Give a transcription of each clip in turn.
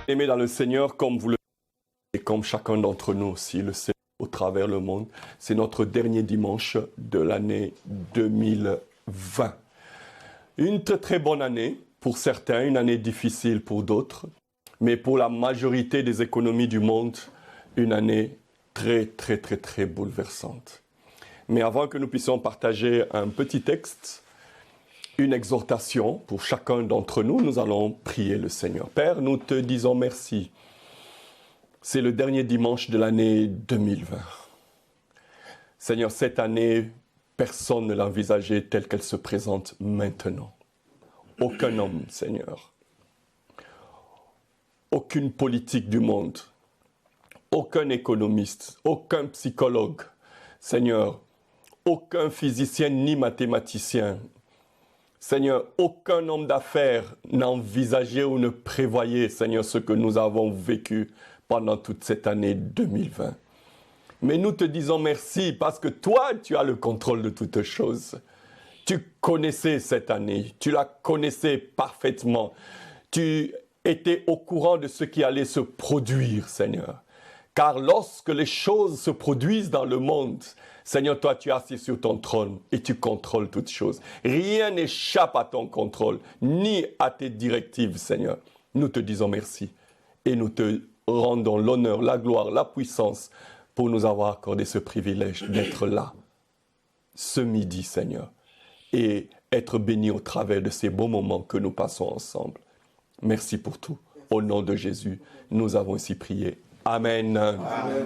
Aimés dans le Seigneur, comme vous le savez, et comme chacun d'entre nous aussi le sait au travers le monde, c'est notre dernier dimanche de l'année 2020. Une très très bonne année pour certains, une année difficile pour d'autres, mais pour la majorité des économies du monde, une année très très très très bouleversante. Mais avant que nous puissions partager un petit texte, une exhortation pour chacun d'entre nous, nous allons prier le Seigneur. Père, nous te disons merci. C'est le dernier dimanche de l'année 2020. Seigneur, cette année, personne ne l'a envisagée telle qu'elle se présente maintenant. Aucun homme, Seigneur. Aucune politique du monde. Aucun économiste. Aucun psychologue. Seigneur, aucun physicien ni mathématicien. Seigneur, aucun homme d'affaires n'envisageait ou ne prévoyait, Seigneur, ce que nous avons vécu pendant toute cette année 2020. Mais nous te disons merci parce que toi, tu as le contrôle de toutes choses. Tu connaissais cette année, tu la connaissais parfaitement. Tu étais au courant de ce qui allait se produire, Seigneur. Car lorsque les choses se produisent dans le monde, Seigneur, toi, tu es assis sur ton trône et tu contrôles toutes choses. Rien n'échappe à ton contrôle, ni à tes directives, Seigneur. Nous te disons merci et nous te rendons l'honneur, la gloire, la puissance pour nous avoir accordé ce privilège d'être là, ce midi, Seigneur, et être bénis au travers de ces beaux moments que nous passons ensemble. Merci pour tout. Au nom de Jésus, nous avons ainsi prié. Amen. Amen.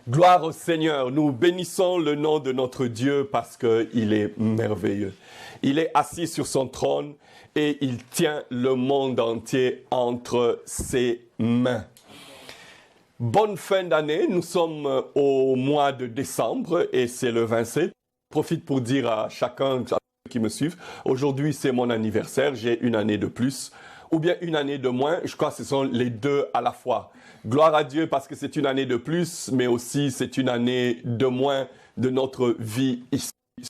Gloire au Seigneur. Nous bénissons le nom de notre Dieu parce qu'il est merveilleux. Il est assis sur son trône et il tient le monde entier entre ses mains. Bonne fin d'année. Nous sommes au mois de décembre et c'est le 27. Je profite pour dire à chacun qui me suivent, aujourd'hui c'est mon anniversaire, j'ai une année de plus ou bien une année de moins. Je crois que ce sont les deux à la fois. Gloire à Dieu parce que c'est une année de plus, mais aussi c'est une année de moins de notre vie ici sur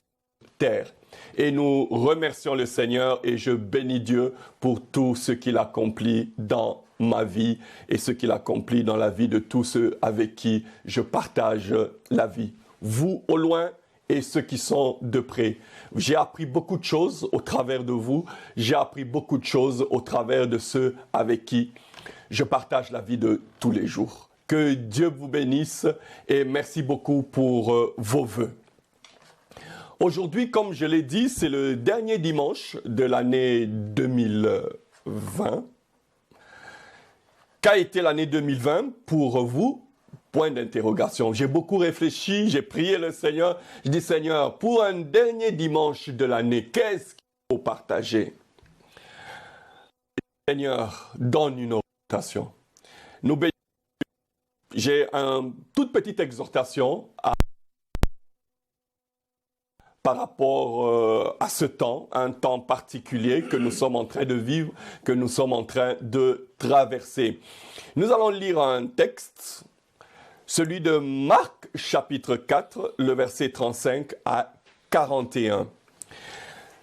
terre. Et nous remercions le Seigneur et je bénis Dieu pour tout ce qu'il accomplit dans ma vie et ce qu'il accomplit dans la vie de tous ceux avec qui je partage la vie. Vous au loin et ceux qui sont de près. J'ai appris beaucoup de choses au travers de vous. J'ai appris beaucoup de choses au travers de ceux avec qui je partage la vie de tous les jours. Que Dieu vous bénisse et merci beaucoup pour vos vœux. Aujourd'hui, comme je l'ai dit, c'est le dernier dimanche de l'année 2020. Qu'a été l'année 2020 pour vous? Point d'interrogation. J'ai beaucoup réfléchi, j'ai prié le Seigneur. Je dis, Seigneur, pour un dernier dimanche de l'année, qu'est-ce qu'il faut partager? Seigneur, donne une orientation. Nous bénissons. J'ai une toute petite exhortation par rapport à ce temps, un temps particulier que nous sommes en train de vivre, que nous sommes en train de traverser. Nous allons lire un texte, celui de Marc, chapitre 4, le verset 35 à 41.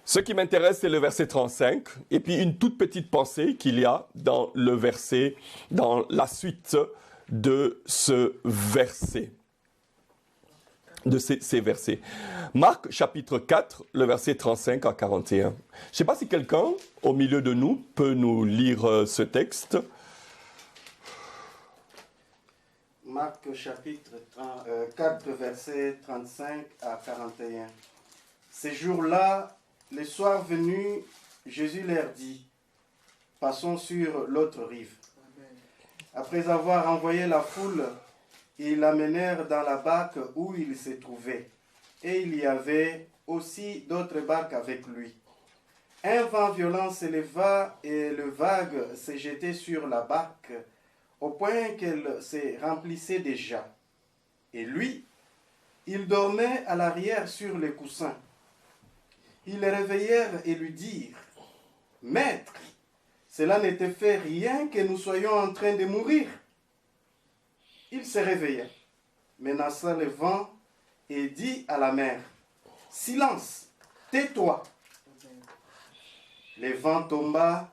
Ce qui m'intéresse, c'est le verset 35, et puis une toute petite pensée qu'il y a dans le verset, dans la suite de ce verset, de ces versets. Marc, chapitre 4, le verset 35 à 41. Je ne sais pas si quelqu'un, au milieu de nous, peut nous lire ce texte. Marc chapitre 4, verset 35 à 41. Ces jours-là, le soir venu, Jésus leur dit, « Passons sur l'autre rive. » Après avoir envoyé la foule, ils l'amenèrent dans la barque où il se trouvait. Et il y avait aussi d'autres barques avec lui. Un vent violent s'éleva et le vague s'est jeté sur la barque, au point qu'elle se remplissait déjà. Et lui, il dormait à l'arrière sur les coussins. Ils le réveillèrent et lui dirent, « Maître, cela ne te fait rien que nous soyons en train de mourir. » Il se réveilla, menaça le vent et dit à la mer, « Silence, tais-toi. » Le vent tomba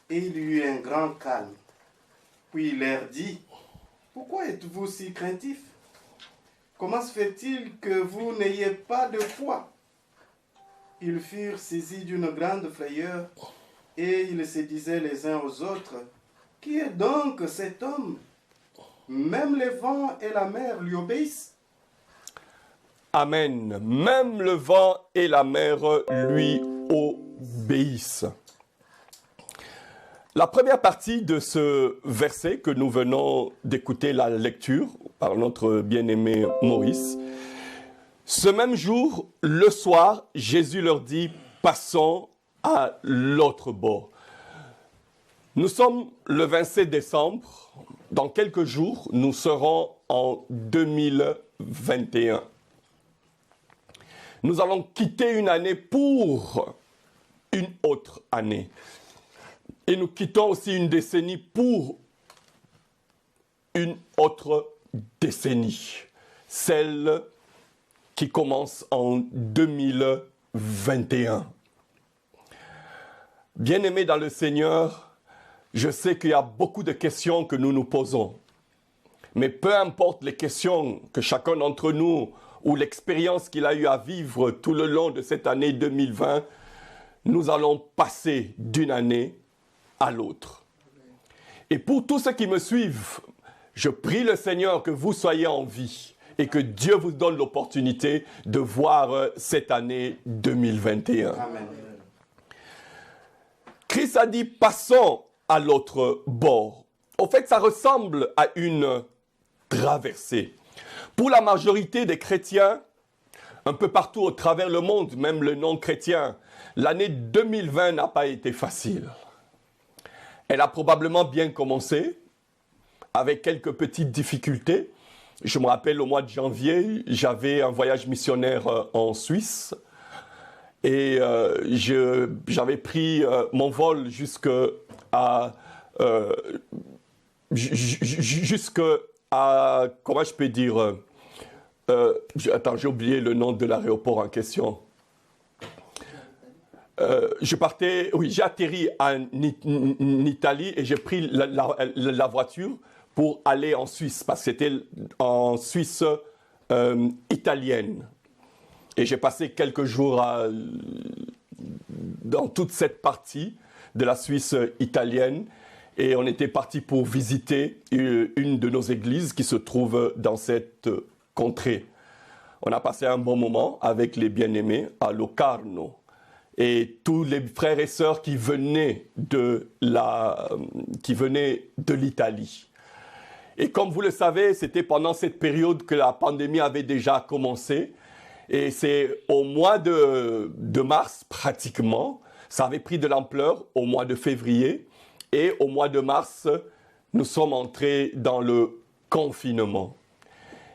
et il y eut un grand calme. Puis il leur dit, pourquoi êtes-vous si craintifs? Comment se fait-il que vous n'ayez pas de foi? Ils furent saisis d'une grande frayeur et ils se disaient les uns aux autres, qui est donc cet homme? Même les vents et la mer lui obéissent. Amen. Même le vent et la mer lui obéissent. La première partie de ce verset que nous venons d'écouter la lecture par notre bien-aimé Maurice, ce même jour, le soir, Jésus leur dit, passons à l'autre bord. Nous sommes le 27 décembre. Dans quelques jours, nous serons en 2021. Nous allons quitter une année pour une autre année. Et nous quittons aussi une décennie pour une autre décennie. Celle qui commence en 2021. Bien-aimés dans le Seigneur, je sais qu'il y a beaucoup de questions que nous nous posons. Mais peu importe les questions que chacun d'entre nous ou l'expérience qu'il a eu à vivre tout le long de cette année 2020, nous allons passer d'une année à l'autre. Et pour tous ceux qui me suivent, je prie le Seigneur que vous soyez en vie et que Dieu vous donne l'opportunité de voir cette année 2021. Amen. Christ a dit, passons à l'autre bord. Au fait, ça ressemble à une traversée. Pour la majorité des chrétiens, un peu partout au travers le monde, même le non-chrétien, l'année 2020 n'a pas été facile. Elle a probablement bien commencé, avec quelques petites difficultés. Je me rappelle, au mois de janvier, j'avais un voyage missionnaire en Suisse. Et j'avais pris mon vol jusqu'à comment je peux dire, attends, j'ai oublié le nom de l'aéroport en question. J'ai atterri en Italie et j'ai pris la voiture pour aller en Suisse, parce que c'était en Suisse italienne. Et j'ai passé quelques jours dans toute cette partie de la Suisse italienne. Et on était parti pour visiter une de nos églises qui se trouve dans cette contrée. On a passé un bon moment avec les bien-aimés à Locarno. Et tous les frères et sœurs qui venaient de l'Italie. Et comme vous le savez, c'était pendant cette période que la pandémie avait déjà commencé. Et c'est au mois de mars, pratiquement, ça avait pris de l'ampleur au mois de février. Et au mois de mars, nous sommes entrés dans le confinement.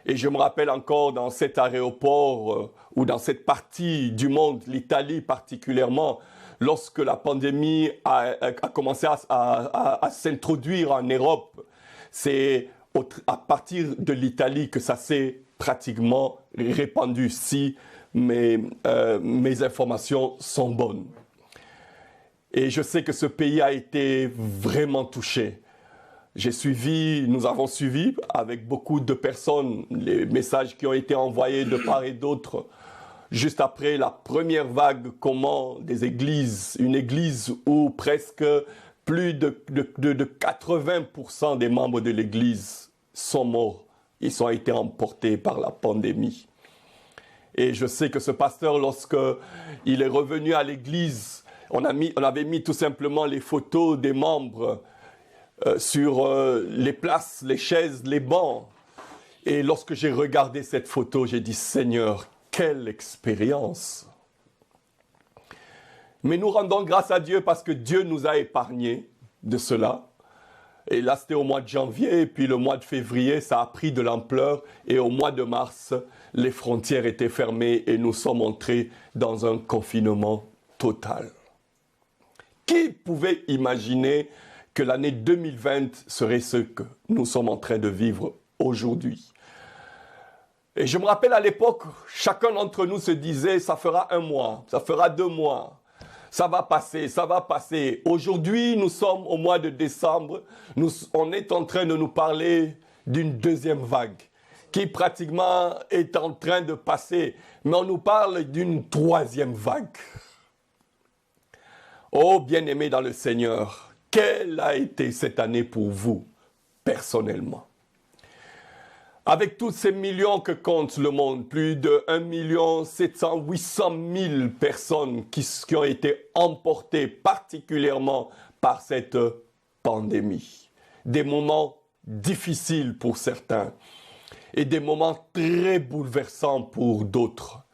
Et je me rappelle encore dans cet aéroport ou dans cette partie du monde, l'Italie particulièrement, lorsque la pandémie a commencé à s'introduire en Europe, c'est à partir de l'Italie que ça s'est pratiquement répandu, si mes informations sont bonnes. Et je sais que ce pays a été vraiment touché. Nous avons suivi avec beaucoup de personnes les messages qui ont été envoyés de part et d'autre. Juste après la première vague, comment une église où presque plus de 80% des membres de l'église sont morts. Ils ont été emportés par la pandémie. Et je sais que ce pasteur, lorsqu'il est revenu à l'église, on avait mis tout simplement les photos des membres sur les places, les chaises, les bancs. Et lorsque j'ai regardé cette photo, j'ai dit, Seigneur, quelle expérience! Mais nous rendons grâce à Dieu parce que Dieu nous a épargnés de cela. Et là, c'était au mois de janvier, et puis le mois de février, ça a pris de l'ampleur. Et au mois de mars, les frontières étaient fermées et nous sommes entrés dans un confinement total. Qui pouvait imaginer que l'année 2020 serait ce que nous sommes en train de vivre aujourd'hui? Et je me rappelle à l'époque, chacun d'entre nous se disait, ça fera 1 mois, ça fera 2 mois, Ça va passer, ça va passer. Aujourd'hui, nous sommes au mois de décembre. On est en train de nous parler d'une deuxième vague qui pratiquement est en train de passer. Mais on nous parle d'une troisième vague. Oh, bien-aimés dans le Seigneur, quelle a été cette année pour vous, personnellement? Avec tous ces millions que compte le monde, plus de 1 700 000 personnes qui ont été emportées particulièrement par cette pandémie. Des moments difficiles pour certains et des moments très bouleversants pour d'autres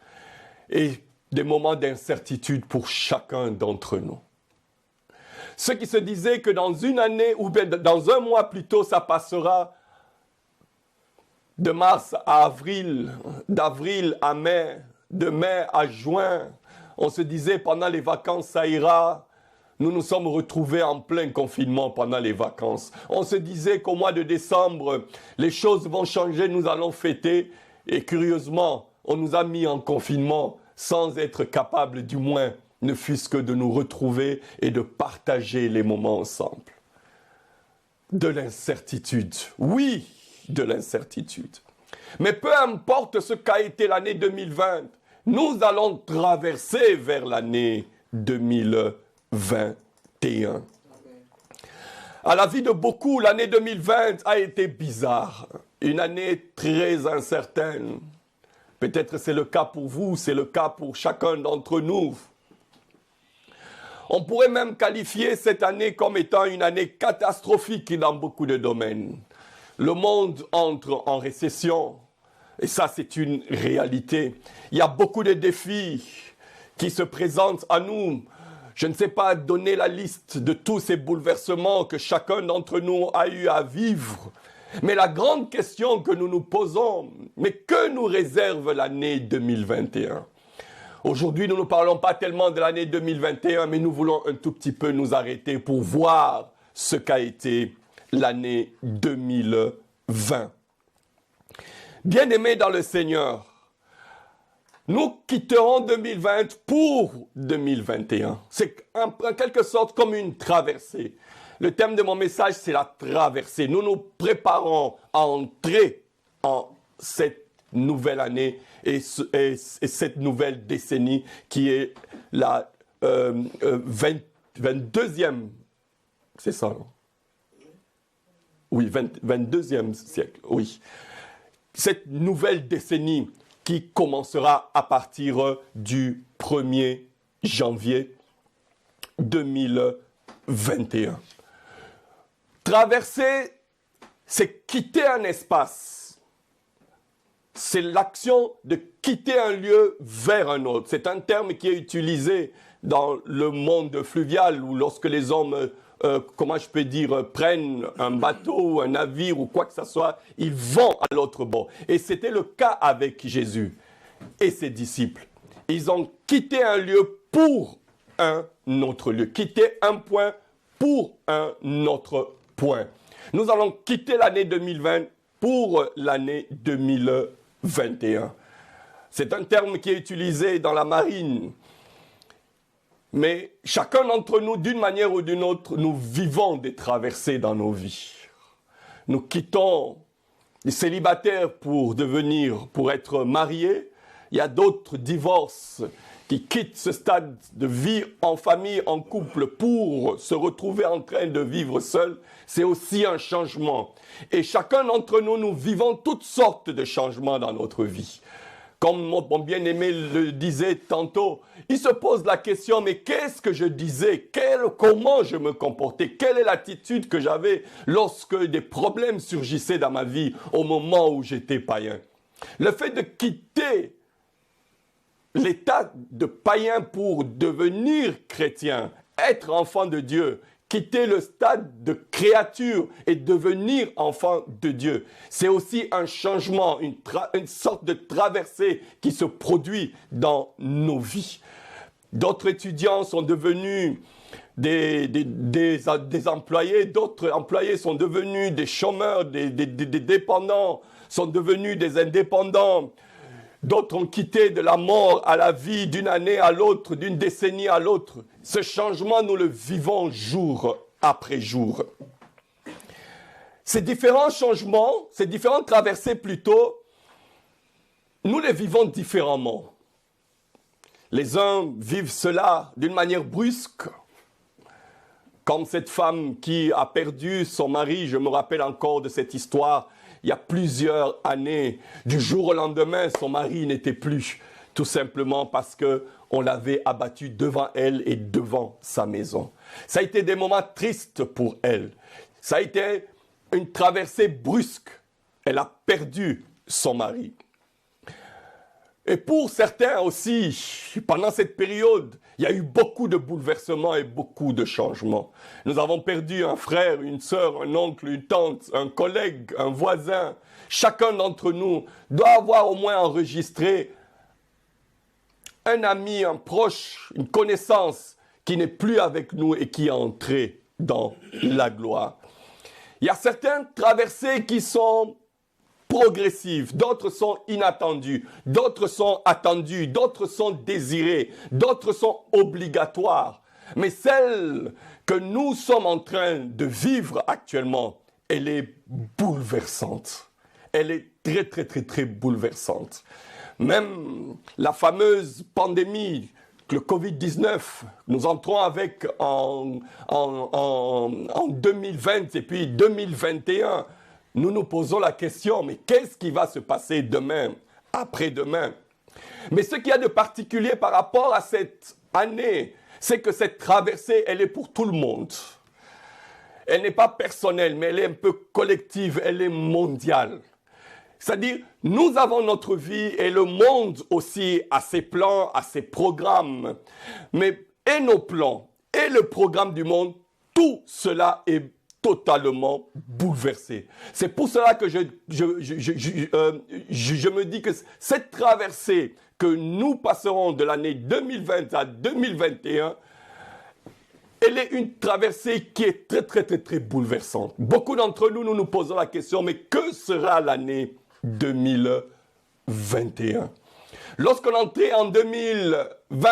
et des moments d'incertitude pour chacun d'entre nous. Ceux qui se disaient que dans une année ou bien dans un mois plus tôt, ça passera de mars à avril, d'avril à mai, de mai à juin. On se disait pendant les vacances, ça ira. Nous nous sommes retrouvés en plein confinement pendant les vacances. On se disait qu'au mois de décembre, les choses vont changer, nous allons fêter. Et curieusement, on nous a mis en confinement sans être capables du moins, ne fût-ce que de nous retrouver et de partager les moments ensemble. De l'incertitude, oui, de l'incertitude. Mais peu importe ce qu'a été l'année 2020, nous allons traverser vers l'année 2021. À la vie de beaucoup, l'année 2020 a été bizarre, une année très incertaine. Peut-être c'est le cas pour vous, c'est le cas pour chacun d'entre nous. On pourrait même qualifier cette année comme étant une année catastrophique dans beaucoup de domaines. Le monde entre en récession, et ça c'est une réalité. Il y a beaucoup de défis qui se présentent à nous. Je ne sais pas donner la liste de tous ces bouleversements que chacun d'entre nous a eu à vivre. Mais la grande question que nous nous posons, mais que nous réserve l'année 2021 ? Aujourd'hui, nous ne parlons pas tellement de l'année 2021, mais nous voulons un tout petit peu nous arrêter pour voir ce qu'a été l'année 2020. Bien-aimés dans le Seigneur, nous quitterons 2020 pour 2021. C'est en quelque sorte comme une traversée. Le thème de mon message, c'est la traversée. Nous nous préparons à entrer en cette nouvelle année et cette nouvelle décennie qui est la 22e, c'est ça, non? Oui, 22e siècle, oui. Cette nouvelle décennie qui commencera à partir du 1er janvier 2021. Traverser, c'est quitter un espace. C'est l'action de quitter un lieu vers un autre. C'est un terme qui est utilisé dans le monde fluvial où lorsque les hommes, prennent un bateau, un navire ou quoi que ce soit, ils vont à l'autre bord. Et c'était le cas avec Jésus et ses disciples. Ils ont quitté un lieu pour un autre lieu. Quitté un point pour un autre point. Nous allons quitter l'année 2020 pour l'année 2021. C'est un terme qui est utilisé dans la marine. Mais chacun d'entre nous, d'une manière ou d'une autre, nous vivons des traversées dans nos vies. Nous quittons les célibataires pour être mariés. Il y a d'autres divorces qui quittent ce stade de vie en famille, en couple, pour se retrouver en train de vivre seul. C'est aussi un changement. Et chacun d'entre nous, nous vivons toutes sortes de changements dans notre vie. Comme mon bien-aimé le disait tantôt, il se pose la question, mais qu'est-ce que je disais? Comment je me comportais? Quelle est l'attitude que j'avais lorsque des problèmes surgissaient dans ma vie au moment où j'étais païen? Le fait de quitter l'état de païen pour devenir chrétien, être enfant de Dieu, quitter le stade de créature et devenir enfant de Dieu. C'est aussi un changement, une sorte de traversée qui se produit dans nos vies. D'autres étudiants sont devenus des employés, d'autres employés sont devenus des chômeurs, des dépendants, sont devenus des indépendants. D'autres ont quitté de la mort à la vie, d'une année à l'autre, d'une décennie à l'autre. Ce changement, nous le vivons jour après jour. Ces différents changements, ces différentes traversées plutôt, nous les vivons différemment. Les uns vivent cela d'une manière brusque, comme cette femme qui a perdu son mari. Je me rappelle encore de cette histoire, il y a plusieurs années. Du jour au lendemain, son mari n'était plus, tout simplement parce qu'on l'avait abattu devant elle et devant sa maison. Ça a été des moments tristes pour elle. Ça a été une traversée brusque. Elle a perdu son mari. Et pour certains aussi, pendant cette période, il y a eu beaucoup de bouleversements et beaucoup de changements. Nous avons perdu un frère, une sœur, un oncle, une tante, un collègue, un voisin. Chacun d'entre nous doit avoir au moins enregistré un ami, un proche, une connaissance qui n'est plus avec nous et qui est entré dans la gloire. Il y a certaines traversées qui sont progressives, d'autres sont inattendues, d'autres sont attendues, d'autres sont désirées, d'autres sont obligatoires. Mais celle que nous sommes en train de vivre actuellement, elle est bouleversante. Elle est très, très, très, très bouleversante. Même la fameuse pandémie, le Covid-19, nous entrons avec en 2020 et puis 2021. Nous nous posons la question, mais qu'est-ce qui va se passer demain, après-demain? Mais ce qu'il y a de particulier par rapport à cette année, c'est que cette traversée, elle est pour tout le monde. Elle n'est pas personnelle, mais elle est un peu collective, elle est mondiale. C'est-à-dire, nous avons notre vie et le monde aussi a ses plans, a ses programmes. Mais et nos plans et le programme du monde, tout cela est totalement bouleversé. C'est pour cela que je me dis que cette traversée que nous passerons de l'année 2020 à 2021, elle est une traversée qui est très, très, très, très bouleversante. Beaucoup d'entre nous, nous nous posons la question, mais que sera l'année 2021? Lorsqu'on entrait en 2020,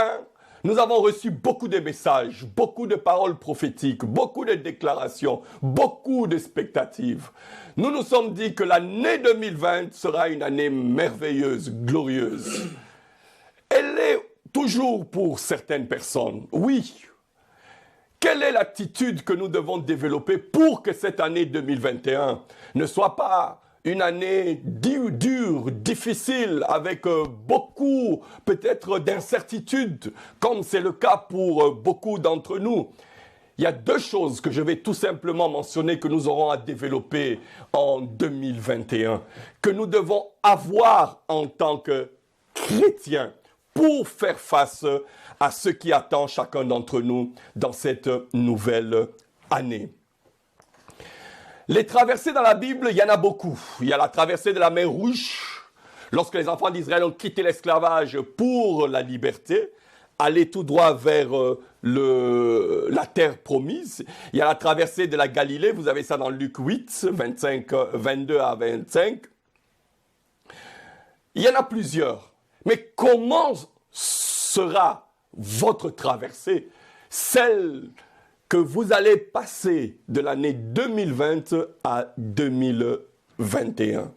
nous avons reçu beaucoup de messages, beaucoup de paroles prophétiques, beaucoup de déclarations, beaucoup d'expectatives. Nous nous sommes dit que l'année 2020 sera une année merveilleuse, glorieuse. Elle est toujours pour certaines personnes, oui. Quelle est l'attitude que nous devons développer pour que cette année 2021 ne soit pas une année dure, difficile, avec beaucoup peut-être d'incertitudes, comme c'est le cas pour beaucoup d'entre nous? Il y a deux choses que je vais tout simplement mentionner que nous aurons à développer en 2021, que nous devons avoir en tant que chrétiens pour faire face à ce qui attend chacun d'entre nous dans cette nouvelle année. Les traversées dans la Bible, il y en a beaucoup. Il y a la traversée de la mer Rouge, lorsque les enfants d'Israël ont quitté l'esclavage pour la liberté, aller tout droit vers la terre promise. Il y a la traversée de la Galilée, vous avez ça dans Luc 8, 22 à 25. Il y en a plusieurs. Mais comment sera votre traversée, celle que vous allez passer de l'année 2020 à 2021?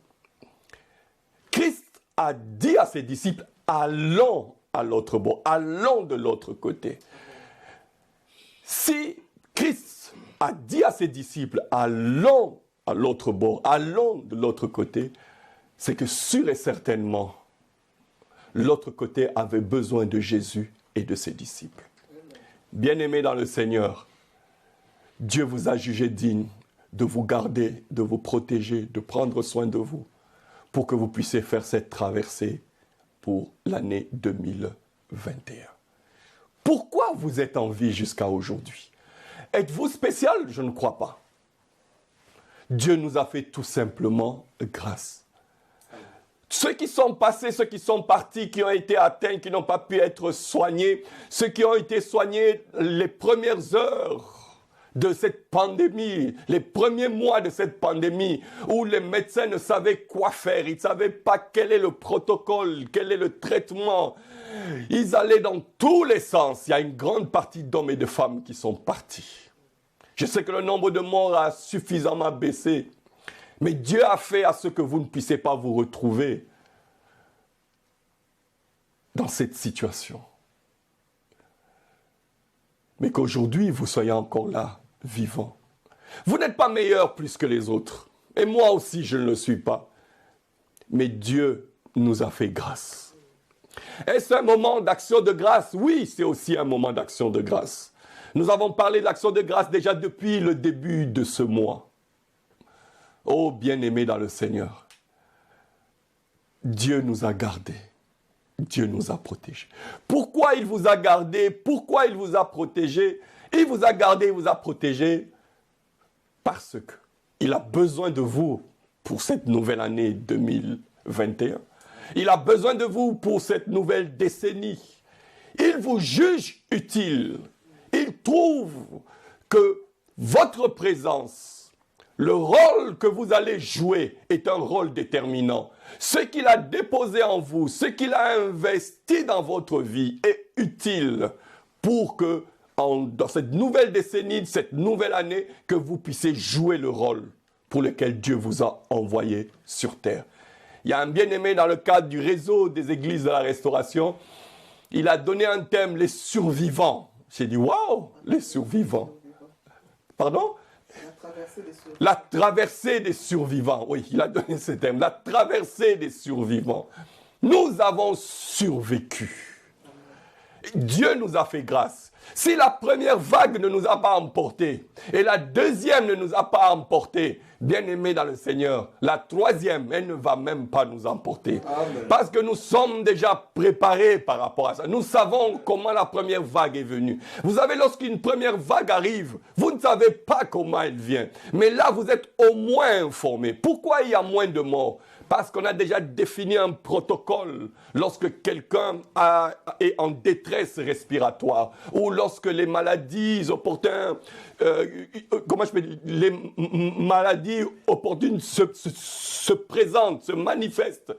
Christ a dit à ses disciples, allons à l'autre bord, allons de l'autre côté. Si Christ a dit à ses disciples, allons à l'autre bord, allons de l'autre côté, c'est que sûr et certainement, l'autre côté avait besoin de Jésus et de ses disciples. Bien-aimés dans le Seigneur, Dieu vous a jugé digne de vous garder, de vous protéger, de prendre soin de vous, pour que vous puissiez faire cette traversée pour l'année 2021. Pourquoi vous êtes en vie jusqu'à aujourd'hui? Êtes-vous spécial? Je ne crois pas. Dieu nous a fait tout simplement grâce. Ceux qui sont passés, ceux qui sont partis, qui ont été atteints, qui n'ont pas pu être soignés, ceux qui ont été soignés les premières heures de cette pandémie, les premiers mois de cette pandémie, où les médecins ne savaient quoi faire, ils ne savaient pas quel est le protocole, quel est le traitement. Ils allaient dans tous les sens. Il y a une grande partie d'hommes et de femmes qui sont partis. Je sais que le nombre de morts a suffisamment baissé, mais Dieu a fait à ce que vous ne puissiez pas vous retrouver dans cette situation. Mais qu'aujourd'hui, vous soyez encore là, vivant. Vous n'êtes pas meilleur plus que les autres. Et moi aussi, je ne le suis pas. Mais Dieu nous a fait grâce. Est-ce un moment d'action de grâce? Oui, c'est aussi un moment d'action de grâce. Nous avons parlé de l'action de grâce déjà depuis le début de ce mois. Oh, bien-aimés dans le Seigneur, Dieu nous a gardés. Dieu nous a protégés. Pourquoi il vous a gardé? Pourquoi il vous a protégé? Il vous a gardé, il vous a protégé parce qu'il a besoin de vous pour cette nouvelle année 2021. Il a besoin de vous pour cette nouvelle décennie. Il vous juge utile. Il trouve que votre présence, le rôle que vous allez jouer est un rôle déterminant. Ce qu'il a déposé en vous, ce qu'il a investi dans votre vie est utile pour que, dans cette nouvelle décennie, cette nouvelle année, que vous puissiez jouer le rôle pour lequel Dieu vous a envoyé sur terre. Il y a un bien-aimé dans le cadre du réseau des églises de la Restauration. Il a donné un thème, les survivants. J'ai dit, waouh, les survivants. Pardon? La traversée des survivants. Oui, il a donné ce thème. La traversée des survivants. Nous avons survécu. Dieu nous a fait grâce. Si la première vague ne nous a pas emportés et la deuxième ne nous a pas emportés, bien-aimés dans le Seigneur, la troisième, elle ne va même pas nous emporter. Amen. Parce que nous sommes déjà préparés par rapport à ça. Nous savons comment la première vague est venue. Vous savez, lorsqu'une première vague arrive, vous ne savez pas comment elle vient. Mais là, vous êtes au moins informés. Pourquoi il y a moins de morts? Parce qu'on a déjà défini un protocole lorsque quelqu'un est en détresse respiratoire ou lorsque les maladies opportunes, les maladies opportunes se présentent, se manifestent.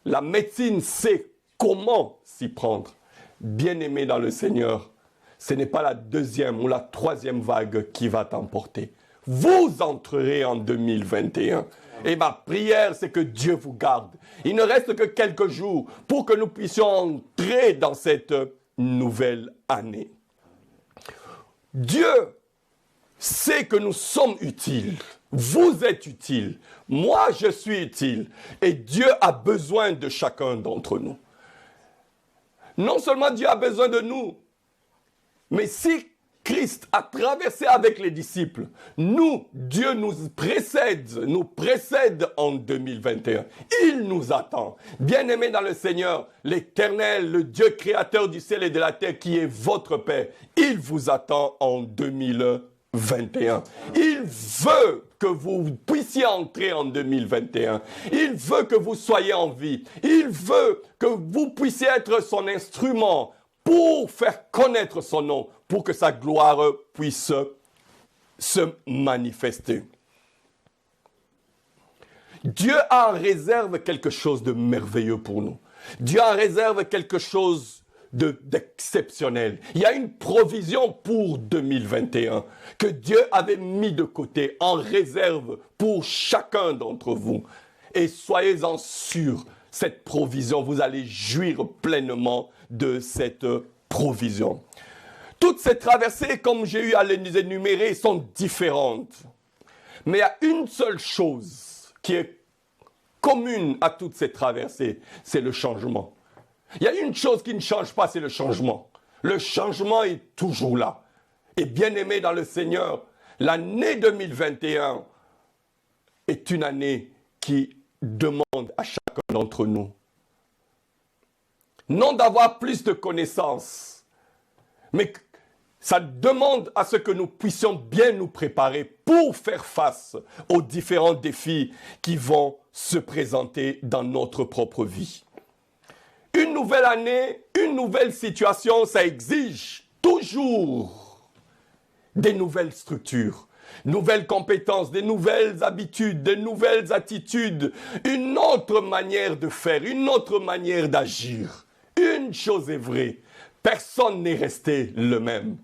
La médecine sait comment s'y prendre. Bien-aimé dans le Seigneur, ce n'est pas la deuxième ou la troisième vague qui va t'emporter. Vous entrerez en 2021. Et ma prière, c'est que Dieu vous garde. Il ne reste que quelques jours pour que nous puissions entrer dans cette nouvelle année. Dieu sait que nous sommes utiles. Vous êtes utiles. Moi, je suis utile. Et Dieu a besoin de chacun d'entre nous. Non seulement Dieu a besoin de nous, mais si Christ a traversé avec les disciples, Dieu nous précède en 2021. Il nous attend. Bien-aimés dans le Seigneur, l'Éternel, le Dieu créateur du ciel et de la terre qui est votre Père, il vous attend en 2021. Il veut que vous puissiez entrer en 2021. Il veut que vous soyez en vie. Il veut que vous puissiez être son instrument pour faire connaître son nom, pour que sa gloire puisse se manifester. Dieu a en réserve quelque chose de merveilleux pour nous. Dieu a en réserve quelque chose d'exceptionnel. Il y a une provision pour 2021 que Dieu avait mis de côté en réserve pour chacun d'entre vous. Et soyez-en sûrs, cette provision, vous allez jouir pleinement de cette provision. Toutes ces traversées, comme j'ai eu à les énumérer, sont différentes. Mais il y a une seule chose qui est commune à toutes ces traversées, c'est le changement. Il y a une chose qui ne change pas, c'est le changement. Le changement est toujours là. Et bien aimé dans le Seigneur, l'année 2021 est une année qui demande à chacun d'entre nous, non d'avoir plus de connaissances, mais ça demande à ce que nous puissions bien nous préparer pour faire face aux différents défis qui vont se présenter dans notre propre vie. Une nouvelle année, une nouvelle situation, ça exige toujours des nouvelles structures, nouvelles compétences, des nouvelles habitudes, des nouvelles attitudes, une autre manière de faire, une autre manière d'agir. Une chose est vraie, personne n'est resté le même.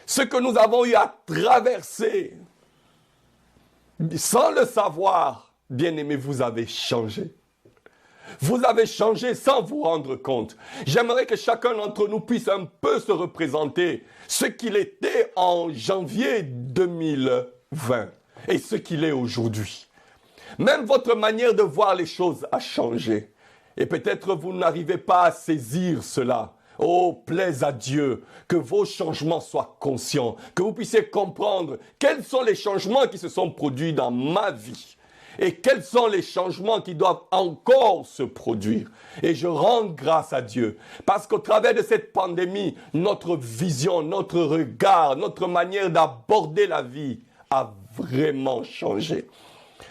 Ce que nous avons eu à traverser, sans le savoir, bien-aimés, vous avez changé. Vous avez changé sans vous rendre compte. J'aimerais que chacun d'entre nous puisse un peu se représenter ce qu'il était en janvier 2020 et ce qu'il est aujourd'hui. Même votre manière de voir les choses a changé. Et peut-être vous n'arrivez pas à saisir cela. Oh, plaise à Dieu que vos changements soient conscients, que vous puissiez comprendre quels sont les changements qui se sont produits dans ma vie et quels sont les changements qui doivent encore se produire. Et je rends grâce à Dieu parce qu'au travers de cette pandémie, notre vision, notre regard, notre manière d'aborder la vie a vraiment changé.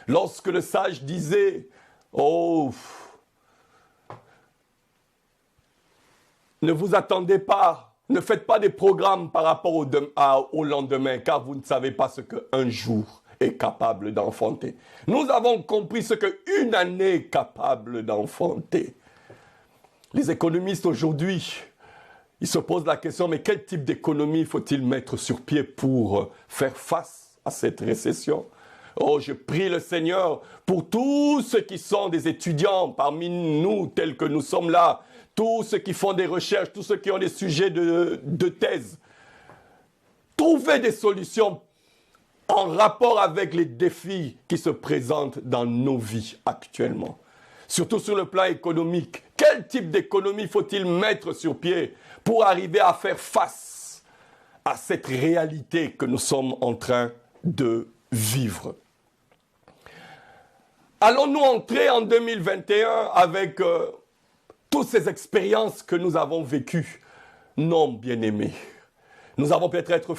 Lorsque le sage disait « Oh, ne vous attendez pas, ne faites pas des programmes par rapport au lendemain, car vous ne savez pas ce qu'un jour est capable d'enfanter. » Nous avons compris ce qu'une année est capable d'enfanter. Les économistes aujourd'hui, ils se posent la question, mais quel type d'économie faut-il mettre sur pied pour faire face à cette récession? Oh, je prie le Seigneur pour tous ceux qui sont des étudiants parmi nous, tels que nous sommes là, tous ceux qui font des recherches, tous ceux qui ont des sujets de thèse. Trouvez des solutions en rapport avec les défis qui se présentent dans nos vies actuellement. Surtout sur le plan économique. Quel type d'économie faut-il mettre sur pied pour arriver à faire face à cette réalité que nous sommes en train de vivre? Allons-nous entrer en 2021 avec toutes ces expériences que nous avons vécues? Non, bien-aimés. Nous avons peut-être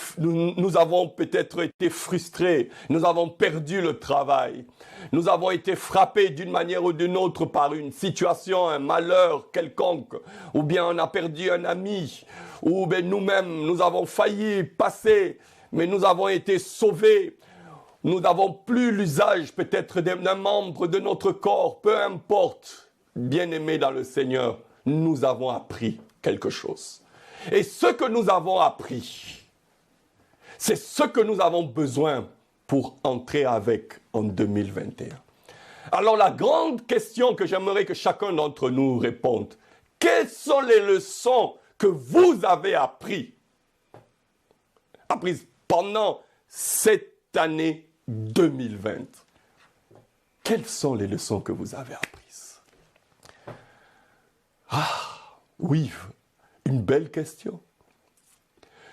été frustrés, nous avons perdu le travail, nous avons été frappés d'une manière ou d'une autre par une situation, un malheur quelconque, ou bien on a perdu un ami, ou bien nous-mêmes, nous avons failli passer, mais nous avons été sauvés. Nous n'avons plus l'usage peut-être d'un membre de notre corps, peu importe. Bien-aimés dans le Seigneur, nous avons appris quelque chose. Et ce que nous avons appris, c'est ce que nous avons besoin pour entrer avec en 2021. Alors la grande question que j'aimerais que chacun d'entre nous réponde, quelles sont les leçons que vous avez apprises pendant cette année 2020? Quelles sont les leçons que vous avez apprises? Ah, oui, une belle question.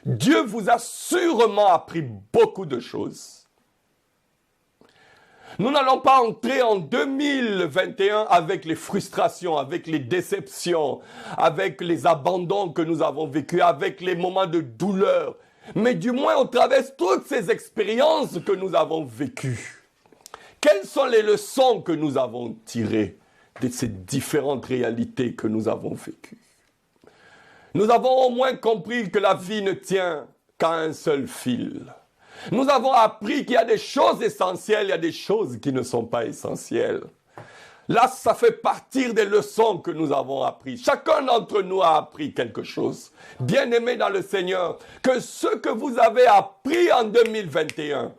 Dieu vous a sûrement appris beaucoup de choses. Nous n'allons pas entrer en 2021 avec les frustrations, avec les déceptions, avec les abandons que nous avons vécus, avec les moments de douleur. Mais du moins, on traverse toutes ces expériences que nous avons vécues. Quelles sont les leçons que nous avons tirées de ces différentes réalités que nous avons vécues? Nous avons au moins compris que la vie ne tient qu'à un seul fil. Nous avons appris qu'il y a des choses essentielles, il y a des choses qui ne sont pas essentielles. Là, ça fait partir des leçons que nous avons apprises. Chacun d'entre nous a appris quelque chose. Bien-aimés dans le Seigneur, que ce que vous avez appris en 2021,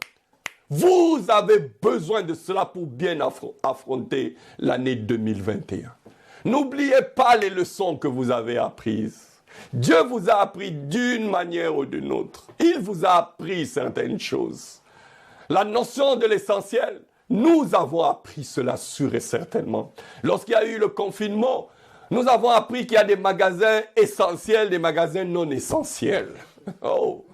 vous avez besoin de cela pour bien affronter l'année 2021. N'oubliez pas les leçons que vous avez apprises. Dieu vous a appris d'une manière ou d'une autre. Il vous a appris certaines choses. La notion de l'essentiel, nous avons appris cela sûr et certainement. Lorsqu'il y a eu le confinement, nous avons appris qu'il y a des magasins essentiels, des magasins non essentiels. Oh.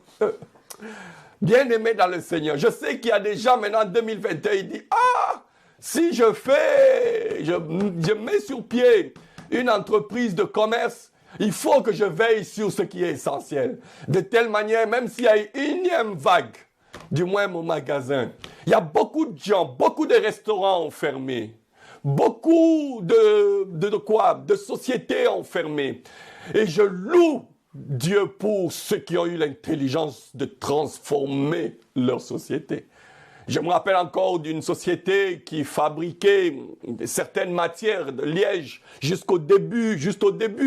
Bien-aimés dans le Seigneur, je sais qu'il y a des gens maintenant en 2021, ils disent « Ah, si je mets sur pied une entreprise de commerce, il faut que je veille sur ce qui est essentiel. » De telle manière, même s'il y a une énième vague, du moins mon magasin, il y a beaucoup de gens, beaucoup de restaurants ont fermé, beaucoup de sociétés ont fermé. Et je loue Dieu pour ceux qui ont eu l'intelligence de transformer leur société. Je me rappelle encore d'une société qui fabriquait certaines matières de liège juste au début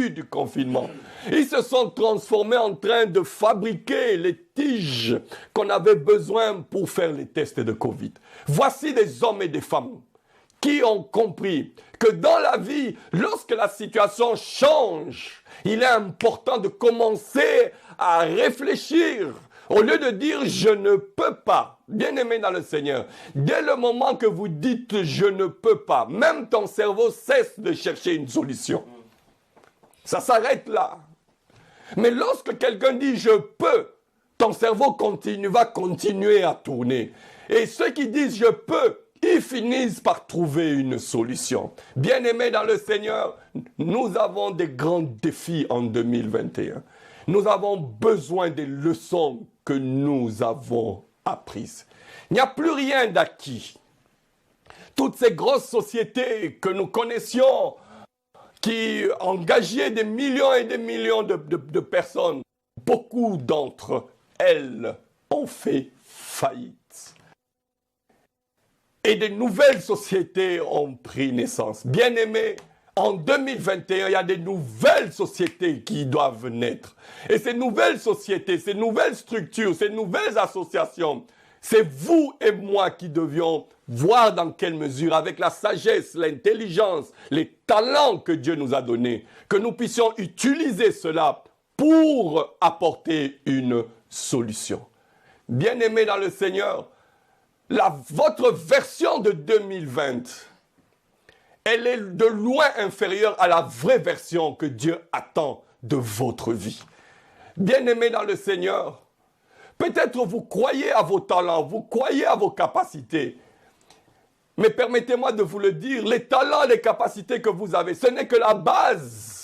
du confinement. Ils se sont transformés en train de fabriquer les tiges qu'on avait besoin pour faire les tests de Covid. Voici des hommes et des femmes qui ont compris que dans la vie, lorsque la situation change, il est important de commencer à réfléchir. Au lieu de dire « je ne peux pas », bien-aimé dans le Seigneur, dès le moment que vous dites « je ne peux pas », même ton cerveau cesse de chercher une solution. Ça s'arrête là. Mais lorsque quelqu'un dit « je peux », ton cerveau va continuer à tourner. Et ceux qui disent « je peux », ils finissent par trouver une solution. Bien-aimés dans le Seigneur, nous avons des grands défis en 2021. Nous avons besoin des leçons que nous avons apprises. Il n'y a plus rien d'acquis. Toutes ces grosses sociétés que nous connaissions, qui engageaient des millions et des millions de personnes, beaucoup d'entre elles ont fait faillite. Et de nouvelles sociétés ont pris naissance. Bien-aimés, en 2021, il y a des nouvelles sociétés qui doivent naître. Et ces nouvelles sociétés, ces nouvelles structures, ces nouvelles associations, c'est vous et moi qui devions voir dans quelle mesure, avec la sagesse, l'intelligence, les talents que Dieu nous a donnés, que nous puissions utiliser cela pour apporter une solution. Bien-aimés dans le Seigneur, votre version de 2020, elle est de loin inférieure à la vraie version que Dieu attend de votre vie. Bien-aimés dans le Seigneur, peut-être vous croyez à vos talents, vous croyez à vos capacités. Mais permettez-moi de vous le dire, les talents, les capacités que vous avez, ce n'est que la base.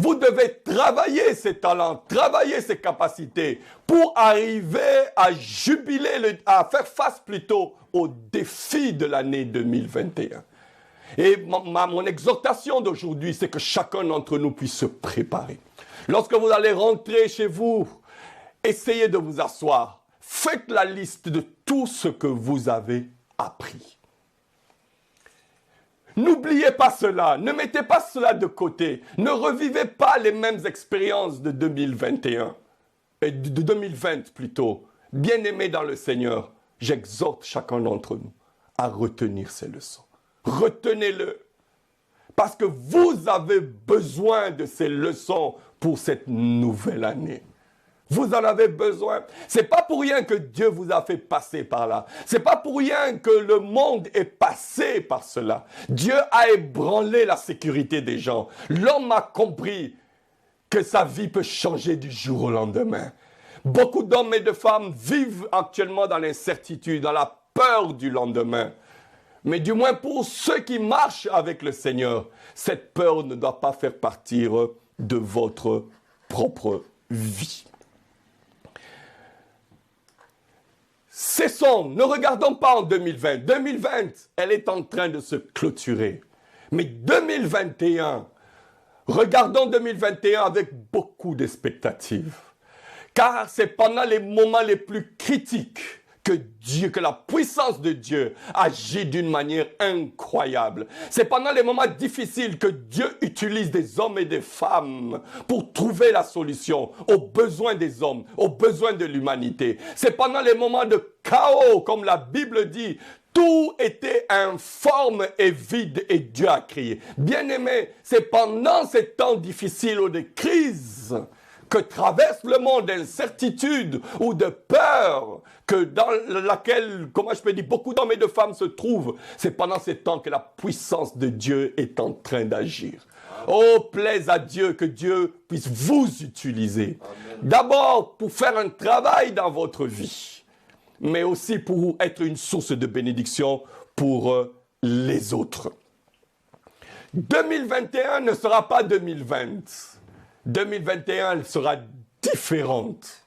Vous devez travailler ces talents, travailler ces capacités pour arriver à jubiler, à faire face plutôt aux défis de l'année 2021. Et mon exhortation d'aujourd'hui, c'est que chacun d'entre nous puisse se préparer. Lorsque vous allez rentrer chez vous, essayez de vous asseoir. Faites la liste de tout ce que vous avez appris. N'oubliez pas cela, ne mettez pas cela de côté. Ne revivez pas les mêmes expériences de 2021, de 2020 plutôt. Bien-aimés dans le Seigneur, j'exhorte chacun d'entre nous à retenir ces leçons. Retenez-le, parce que vous avez besoin de ces leçons pour cette nouvelle année. Vous en avez besoin. C'est pas pour rien que Dieu vous a fait passer par là. C'est pas pour rien que le monde est passé par cela. Dieu a ébranlé la sécurité des gens. L'homme a compris que sa vie peut changer du jour au lendemain. Beaucoup d'hommes et de femmes vivent actuellement dans l'incertitude, dans la peur du lendemain. Mais du moins pour ceux qui marchent avec le Seigneur, cette peur ne doit pas faire partir de votre propre vie. Cessons, ne regardons pas en 2020. 2020, elle est en train de se clôturer. Mais 2021, regardons 2021 avec beaucoup d'expectatives. Car c'est pendant les moments les plus critiques que la puissance de Dieu agit d'une manière incroyable. C'est pendant les moments difficiles que Dieu utilise des hommes et des femmes pour trouver la solution aux besoins des hommes, aux besoins de l'humanité. C'est pendant les moments de chaos, comme la Bible dit, tout était informe et vide et Dieu a créé. Bien-aimés, c'est pendant ces temps difficiles ou de crise que traverse le monde d'incertitude ou de peur, que dans laquelle, comment je peux dire, beaucoup d'hommes et de femmes se trouvent, c'est pendant ces temps que la puissance de Dieu est en train d'agir. Oh, plaise à Dieu que Dieu puisse vous utiliser. D'abord pour faire un travail dans votre vie, mais aussi pour être une source de bénédiction pour les autres. 2021 ne sera pas 2020. 2021 sera différente.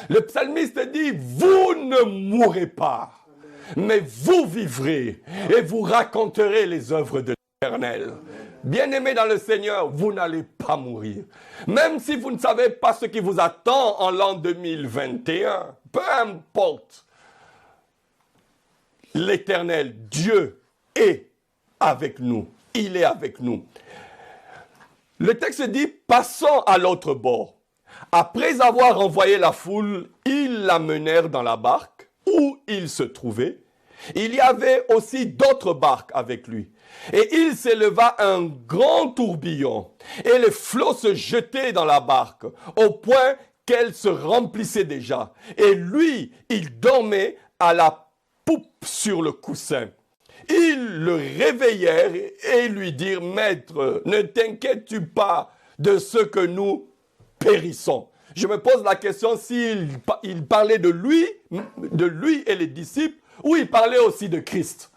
Le psalmiste dit, vous ne mourrez pas, mais vous vivrez et vous raconterez les œuvres de l'Éternel. Bien-aimés dans le Seigneur, vous n'allez pas mourir. Même si vous ne savez pas ce qui vous attend en l'an 2021, peu importe. L'Éternel, Dieu, est avec nous. Il est avec nous. Le texte dit, passons à l'autre bord. Après avoir envoyé la foule, ils l'amenèrent dans la barque où il se trouvait. Il y avait aussi d'autres barques avec lui. Et il s'éleva un grand tourbillon. Et les flots se jetaient dans la barque, au point qu'elle se remplissait déjà. Et lui, il dormait à la poupe sur le coussin. Ils le réveillèrent et lui dirent, « Maître, ne t'inquiètes-tu pas de ce que nous périssons ?» Je me pose la question s'il parlait de lui et les disciples, ou il parlait aussi de Christ.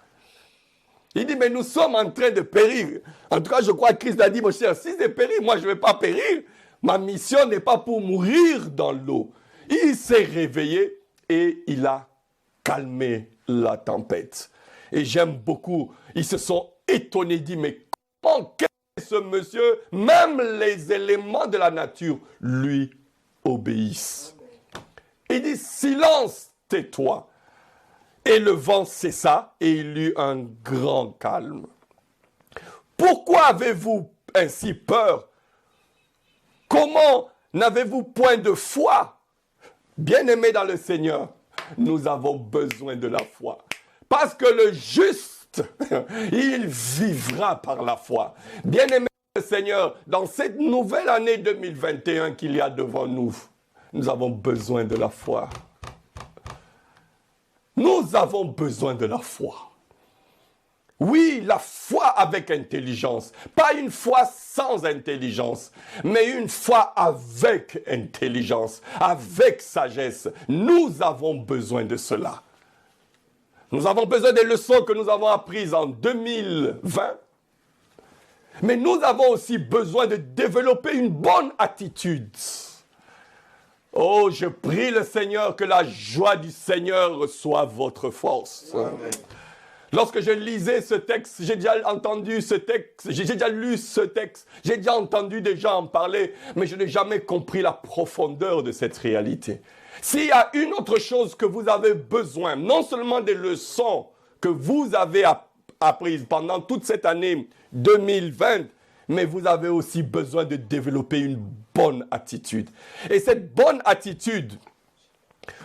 Il dit, mais nous sommes en train de périr. En tout cas, je crois que Christ a dit, mon cher, si c'est périr, moi je ne vais pas périr. Ma mission n'est pas pour mourir dans l'eau. Il s'est réveillé et il a calmé la tempête. Et j'aime beaucoup, ils se sont étonnés, dit, mais comment, qu'est ce monsieur, même les éléments de la nature lui obéissent. Il dit, silence, tais-toi. Et le vent cessa et il eut un grand calme. Pourquoi avez-vous ainsi peur? Comment n'avez-vous point de foi? Bien-aimés dans le Seigneur, nous avons besoin de la foi. Parce que le juste, il vivra par la foi. Bien-aimés dans le Seigneur, dans cette nouvelle année 2021 qu'il y a devant nous, nous avons besoin de la foi. Nous avons besoin de la foi. Oui, la foi avec intelligence. Pas une foi sans intelligence, mais une foi avec intelligence, avec sagesse. Nous avons besoin de cela. Nous avons besoin des leçons que nous avons apprises en 2020. Mais nous avons aussi besoin de développer une bonne attitude. Oh, je prie le Seigneur que la joie du Seigneur soit votre force. Amen. Lorsque je lisais ce texte, j'ai déjà entendu ce texte, j'ai déjà lu ce texte, j'ai déjà entendu des gens en parler, mais je n'ai jamais compris la profondeur de cette réalité. S'il y a une autre chose que vous avez besoin, non seulement des leçons que vous avez apprises pendant toute cette année 2020, mais vous avez aussi besoin de développer une bonne attitude. Et cette bonne attitude,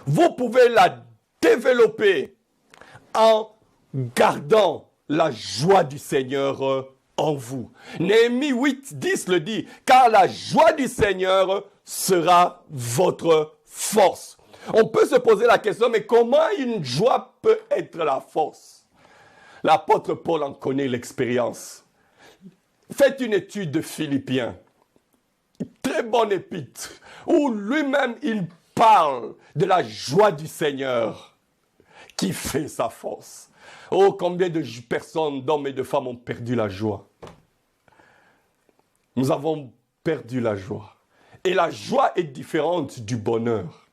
vous pouvez la développer en gardant la joie du Seigneur en vous. Néhémie 8, 10 le dit, car la joie du Seigneur sera votre force. On peut se poser la question, mais comment une joie peut être la force? L'apôtre Paul en connaît l'expérience. Faites une étude de Philippiens, très bonne épître, où lui-même il parle de la joie du Seigneur qui fait sa force. Oh, combien de personnes, d'hommes et de femmes ont perdu la joie. Nous avons perdu la joie. Et la joie est différente du bonheur.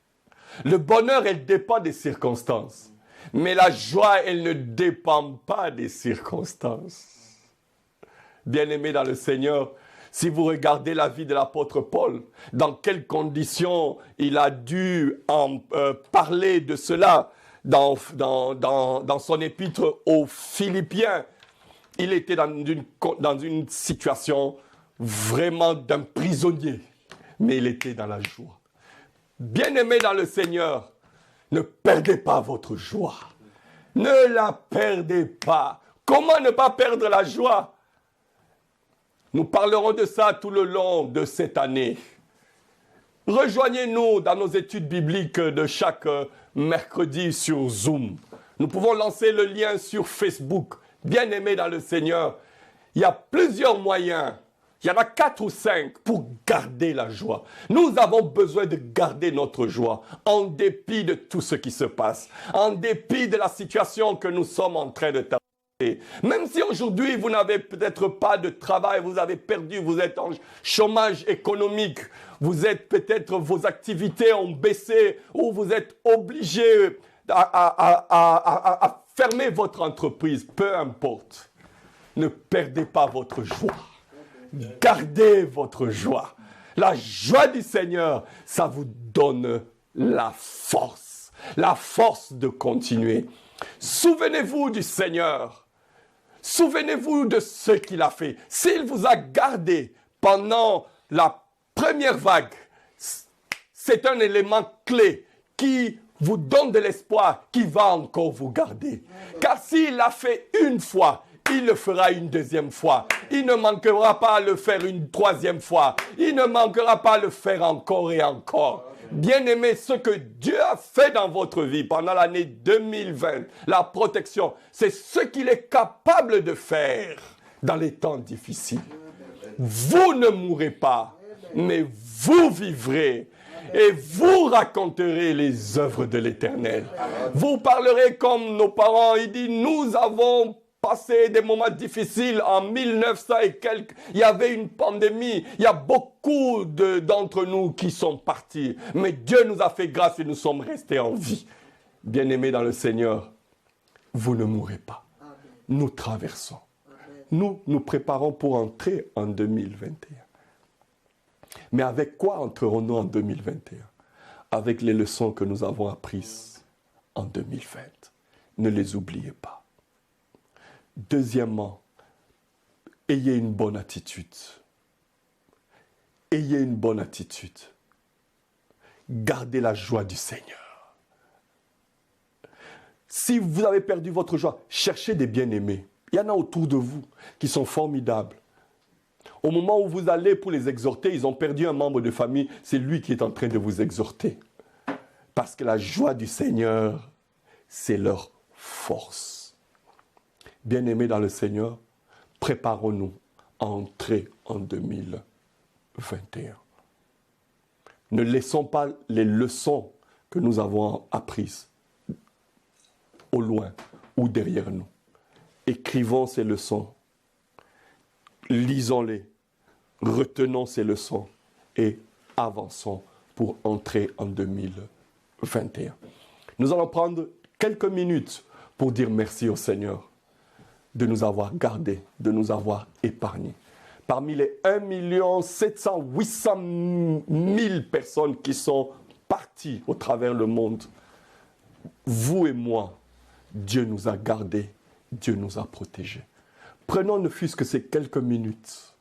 Le bonheur, elle dépend des circonstances. Mais la joie, elle ne dépend pas des circonstances. Bien-aimés dans le Seigneur, si vous regardez la vie de l'apôtre Paul, dans quelles conditions il a dû parler de cela dans son épître aux Philippiens, il était dans une situation vraiment d'un prisonnier, mais il était dans la joie. Bien-aimés dans le Seigneur, ne perdez pas votre joie. Ne la perdez pas. Comment ne pas perdre la joie? Nous parlerons de ça tout le long de cette année. Rejoignez-nous dans nos études bibliques de chaque mercredi sur Zoom. Nous pouvons lancer le lien sur Facebook. Bien-aimés dans le Seigneur, il y a plusieurs moyens. Il y en a 4 ou 5 pour garder la joie. Nous avons besoin de garder notre joie en dépit de tout ce qui se passe, en dépit de la situation que nous sommes en train de traverser. Même si aujourd'hui vous n'avez peut-être pas de travail, vous avez perdu, vous êtes en chômage économique, vous êtes peut-être, vos activités ont baissé ou vous êtes obligé à fermer votre entreprise, peu importe. Ne perdez pas votre joie. Gardez votre joie. La joie du Seigneur, ça vous donne la force de continuer. Souvenez-vous du Seigneur. Souvenez-vous de ce qu'il a fait. S'il vous a gardé pendant la première vague, c'est un élément clé qui vous donne de l'espoir, qui va encore vous garder. Car s'il l'a fait une fois, il le fera une deuxième fois. Il ne manquera pas à le faire une troisième fois. Il ne manquera pas à le faire encore et encore. Bien-aimés, ce que Dieu a fait dans votre vie pendant l'année 2020, la protection, c'est ce qu'il est capable de faire dans les temps difficiles. Vous ne mourrez pas, mais vous vivrez. Et vous raconterez les œuvres de l'Éternel. Vous parlerez comme nos parents. Il dit, nous avons passé des moments difficiles en 1900 et quelques. Il y avait une pandémie. Il y a beaucoup d'entre nous qui sont partis. Mais Dieu nous a fait grâce et nous sommes restés en vie. Bien-aimés dans le Seigneur, vous ne mourrez pas. Nous traversons. Nous nous préparons pour entrer en 2021. Mais avec quoi entrerons-nous en 2021? Avec les leçons que nous avons apprises en 2020. Ne les oubliez pas. Deuxièmement, ayez une bonne attitude. Ayez une bonne attitude. Gardez la joie du Seigneur. Si vous avez perdu votre joie, cherchez des bien-aimés. Il y en a autour de vous qui sont formidables. Au moment où vous allez pour les exhorter, ils ont perdu un membre de famille, c'est lui qui est en train de vous exhorter. Parce que la joie du Seigneur, c'est leur force. Bien-aimés dans le Seigneur, préparons-nous à entrer en 2021. Ne laissons pas les leçons que nous avons apprises au loin ou derrière nous. Écrivons ces leçons. Lisons-les, retenons ces leçons et avançons pour entrer en 2021. Nous allons prendre quelques minutes pour dire merci au Seigneur de nous avoir gardés, de nous avoir épargnés. Parmi les 1 700 800 000 personnes qui sont parties au travers le monde, vous et moi, Dieu nous a gardés, Dieu nous a protégés. Prenons ne fût-ce que ces quelques minutes.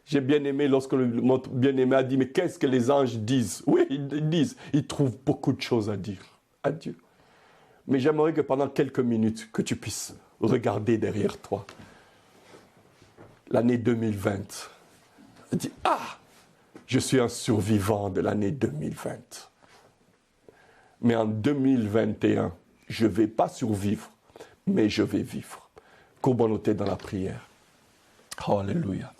J'ai bien aimé lorsque mon bien-aimé a dit, mais qu'est-ce que les anges disent? Oui, ils disent, ils trouvent beaucoup de choses à dire à Dieu. Mais j'aimerais que pendant quelques minutes, que tu puisses regarder derrière toi. L'année 2020. Dis, je suis un survivant de l'année 2020. Mais en 2021, je ne vais pas survivre, mais je vais vivre. Courbons nos têtes dans la prière. Oh, alléluia.